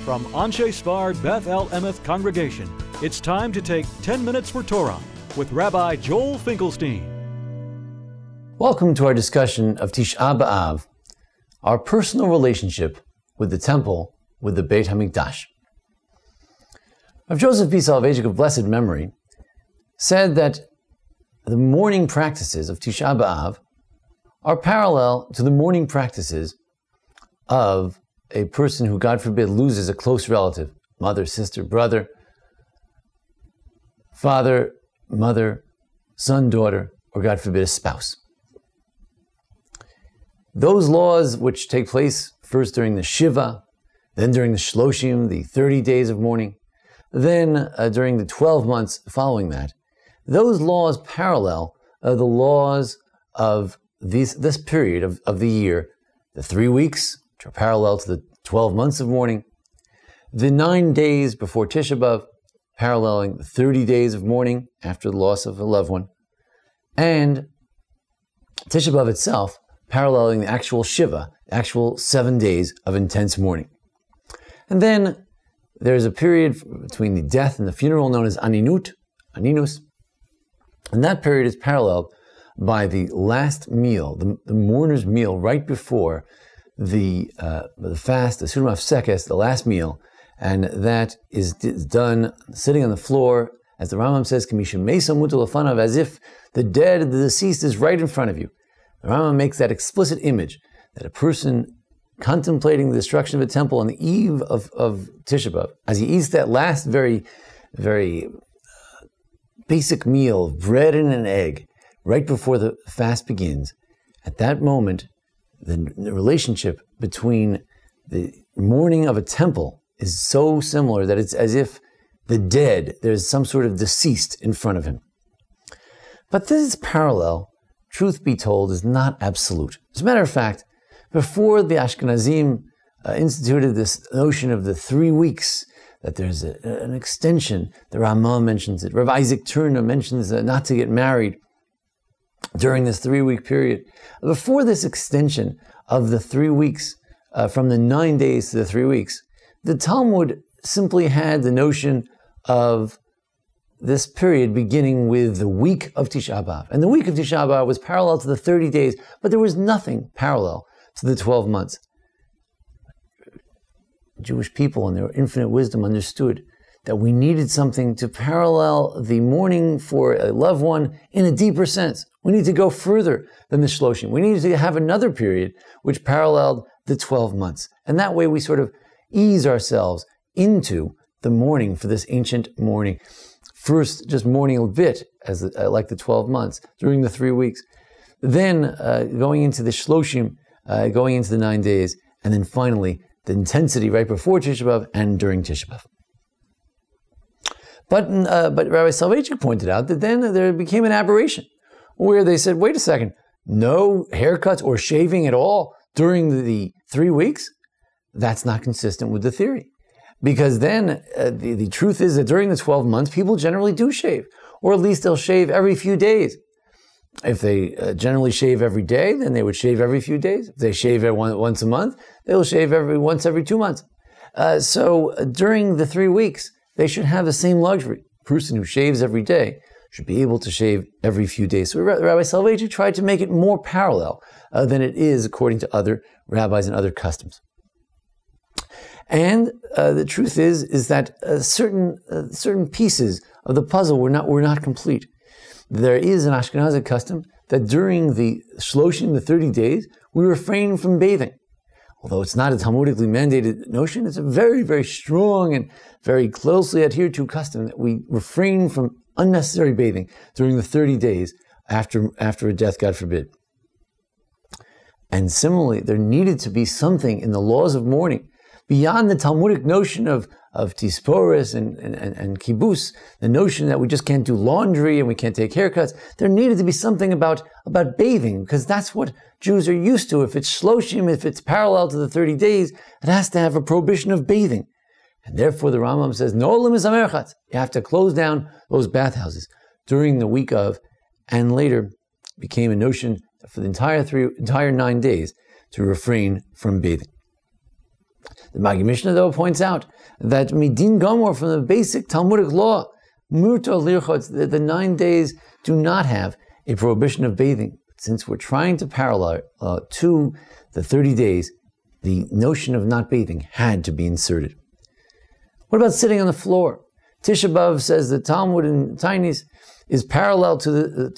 From Anshe Sfard Beth El Emeth Congregation, it's time to take 10 Minutes for Torah with Rabbi Joel Finkelstein. Welcome to our discussion of Tisha B'Av, our personal relationship with the temple, with the Beit Hamikdash. Rav Joseph B. Soloveitchik of blessed memory said that the mourning practices of Tisha B'Av are parallel to the mourning practices of a person who, God forbid, loses a close relative, mother, sister, brother, father, mother, son, daughter, or God forbid, a spouse. Those laws which take place first during the Shiva, then during the Shloshim, the 30 days of mourning, then during the 12 months following that, those laws parallel the laws of this period of the year, the 3 weeks, which are parallel to the 12 months of mourning, the 9 days before Tisha B'Av, paralleling the 30 days of mourning after the loss of a loved one, and Tisha B'Av itself, paralleling the actual Shiva, the actual 7 days of intense mourning. And then there's a period between the death and the funeral known as Aninus, and that period is paralleled by the last meal, the mourner's meal right before the fast, the Surim Hafsekes, the last meal, and that is done sitting on the floor, as the Rambam says, as if the dead, the deceased, is right in front of you. The Rambam makes that explicit image that a person contemplating the destruction of a temple on the eve of Tisha B'Av, as he eats that last very, very basic meal of bread and an egg, right before the fast begins, at that moment, the relationship between the mourning of a temple is so similar that it's as if the dead, there's some sort of deceased in front of him. But this parallel, truth be told, is not absolute. As a matter of fact, before the Ashkenazim instituted this notion of the 3 weeks, that there's an extension, the Ramah mentions it, Rabbi Isaac Turner mentions not to get married during this 3-week period. Before this extension of the 3 weeks, from the 9 days to the 3 weeks, the Talmud simply had the notion of this period beginning with the week of Tisha B'Av. And the week of Tisha B'Av was parallel to the 30 days, but there was nothing parallel to the 12 months. Jewish people in their infinite wisdom understood that we needed something to parallel the mourning for a loved one in a deeper sense. We need to go further than the Shloshim. We needed to have another period which paralleled the 12 months. And that way we sort of ease ourselves into the mourning for this ancient mourning. First, just mourning a bit, like the 12 months, during the 3 weeks. Then going into the Shloshim, going into the 9 days, and then finally the intensity right before Tisha B'Av and during Tisha B'Av. But Rabbi Soloveitchik pointed out that then there became an aberration, where they said, wait a second, no haircuts or shaving at all during the 3 weeks? That's not consistent with the theory. Because then the truth is that during the 12 months, people generally do shave, or at least they'll shave every few days. If they generally shave every day, then they would shave every few days. If they shave once a month, they will shave once every 2 months. So during the 3 weeks, they should have the same luxury. A person who shaves every day should be able to shave every few days. So Rabbi Soloveitchik tried to make it more parallel than it is according to other rabbis and other customs. And the truth is that certain pieces of the puzzle were not complete. There is an Ashkenazi custom that during the Shloshim, the 30 days, we refrain from bathing. Although it's not a Talmudically mandated notion, it's a very, very strong and very closely adhered to custom that we refrain from unnecessary bathing during the 30 days after a death, God forbid. And similarly, there needed to be something in the laws of mourning beyond the Talmudic notion of tisporis and kibus, the notion that we just can't do laundry and we can't take haircuts. There needed to be something about bathing, because that's what Jews are used to. If it's shloshim, if it's parallel to the 30 days, it has to have a prohibition of bathing. And therefore the Rambam says, no limit amerchatz. You have to close down those bathhouses during the week of, and later became a notion for the entire 9 days to refrain from bathing. The Magi Mishnah, though, points out that Midin Gomor, from the basic Talmudic law, Murto Lirchotz, that the 9 days do not have a prohibition of bathing. Since we're trying to parallel to the 30 days, the notion of not bathing had to be inserted. What about sitting on the floor? Tisha B'Av says the Talmud in Tainis is parallel to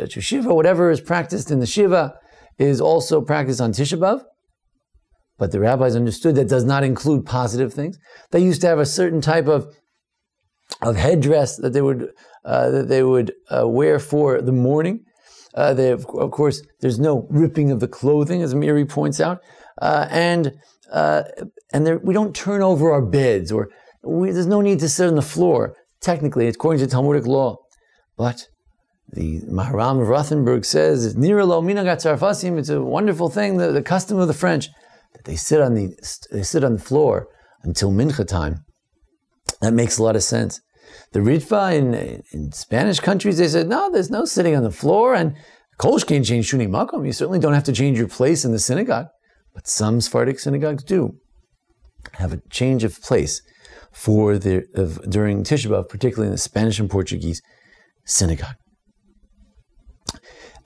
Shiva. Whatever is practiced in the Shiva is also practiced on Tisha B'Av. But the rabbis understood that does not include positive things. They used to have a certain type of headdress that they would wear for the mourning. Of course, there's no ripping of the clothing, as Miri points out, and we don't turn over our beds, or there's no need to sit on the floor. Technically, according to Talmudic law, but the Maharam of Rothenburg says it's Nira lo minagat Tzarfasim. It's a wonderful thing, the custom of the French, that they sit on the floor until mincha time. That makes a lot of sense. The Ritva in Spanish countries, they said, no, there's no sitting on the floor, and Kolshkein change shuni makom. You certainly don't have to change your place in the synagogue. But some Sephardic synagogues do have a change of place during Tisha B'Av, particularly in the Spanish and Portuguese synagogue.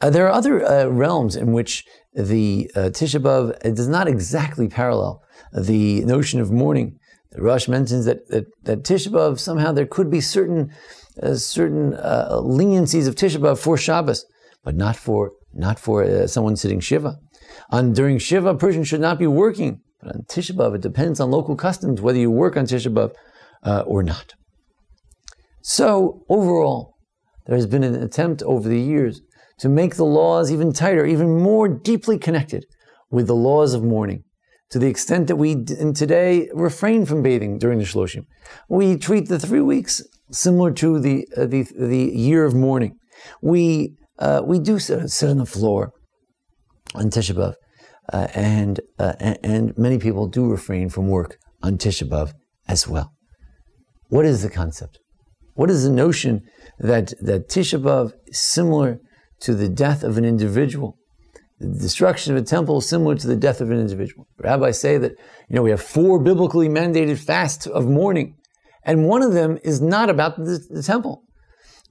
There are other realms in which the Tisha B'Av does not exactly parallel the notion of mourning. The Rosh mentions that Tisha B'Av, somehow there could be certain leniencies of Tisha B'Av for Shabbos, but not for someone sitting Shiva. During Shiva, a person should not be working. But on Tisha B'Av, it depends on local customs whether you work on Tisha B'Av or not. So overall, there has been an attempt over the years to make the laws even tighter, even more deeply connected with the laws of mourning, to the extent that we today refrain from bathing during the Shloshim. We treat the 3 weeks similar to the year of mourning. We do sit on the floor on Tisha B'Av, and many people do refrain from work on Tisha B'Av as well. What is the concept? What is the notion that Tisha B'Av is similar to the death of an individual? The destruction of a temple is similar to the death of an individual. Rabbis say that, we have 4 biblically mandated fasts of mourning, and one of them is not about the temple.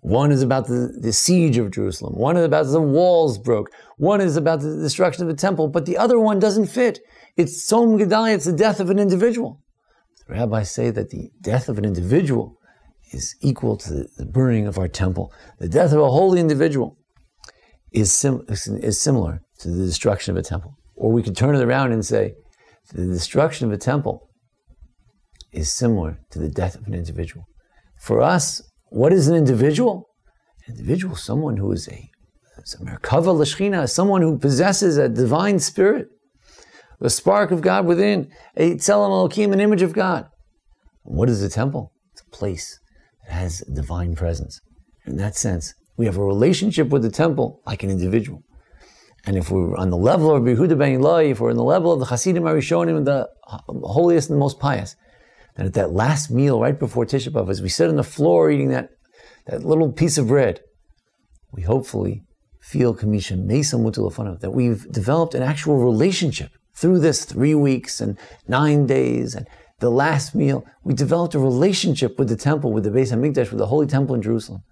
One is about the siege of Jerusalem. One is about the walls broke. One is about the destruction of the temple, but the other one doesn't fit. It's Tzom Gedalia, it's the death of an individual. The rabbis say that the death of an individual is equal to the burning of our temple. The death of a holy individual is similar to the destruction of a temple. Or we could turn it around and say, the destruction of a temple is similar to the death of an individual. For us, what is an individual? An individual is someone who is a merkava l'shchina, someone who possesses a divine spirit, the spark of God within, a tzelem elokim, an image of God. And what is the temple? It's a place that has a divine presence. In that sense, we have a relationship with the temple like an individual. And if we're on the level of Yehuda ben Eloi, if we're on the level of the Hasidim Arishonim, the holiest and the most pious, then at that last meal right before Tisha B'Av, as we sit on the floor eating that little piece of bread, we hopefully feel Kamisha Mesa Mutulafanav, that we've developed an actual relationship through this 3 weeks and 9 days and the last meal. We developed a relationship with the temple, with the Beit Hamikdash, with the Holy Temple in Jerusalem,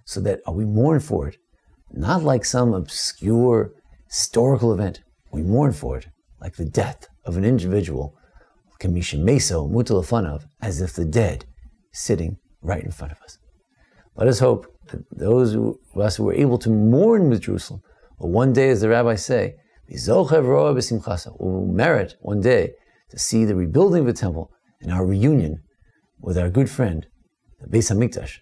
so that we mourn for it, not like some obscure historical event. We mourn for it like the death of an individual, Kamisha Meso Mutulafanav, as if the dead sitting right in front of us. Let us hope that those of us who were able to mourn with Jerusalem will one day, as the rabbis say, will merit one day to see the rebuilding of the temple and our reunion with our good friend, the Beit Hamikdash,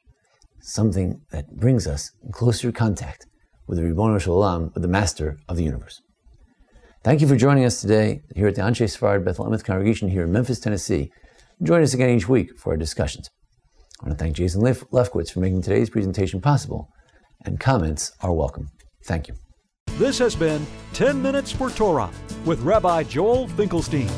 something that brings us in closer contact with the Ribono Shel Olam, with the Master of the universe. Thank you for joining us today here at the Anshe Sfarad Beth El Emet congregation here in Memphis, Tennessee. Join us again each week for our discussions. I want to thank Jason Lefkowitz for making today's presentation possible, and comments are welcome. Thank you. This has been 10 Minutes for Torah with Rabbi Joel Finkelstein.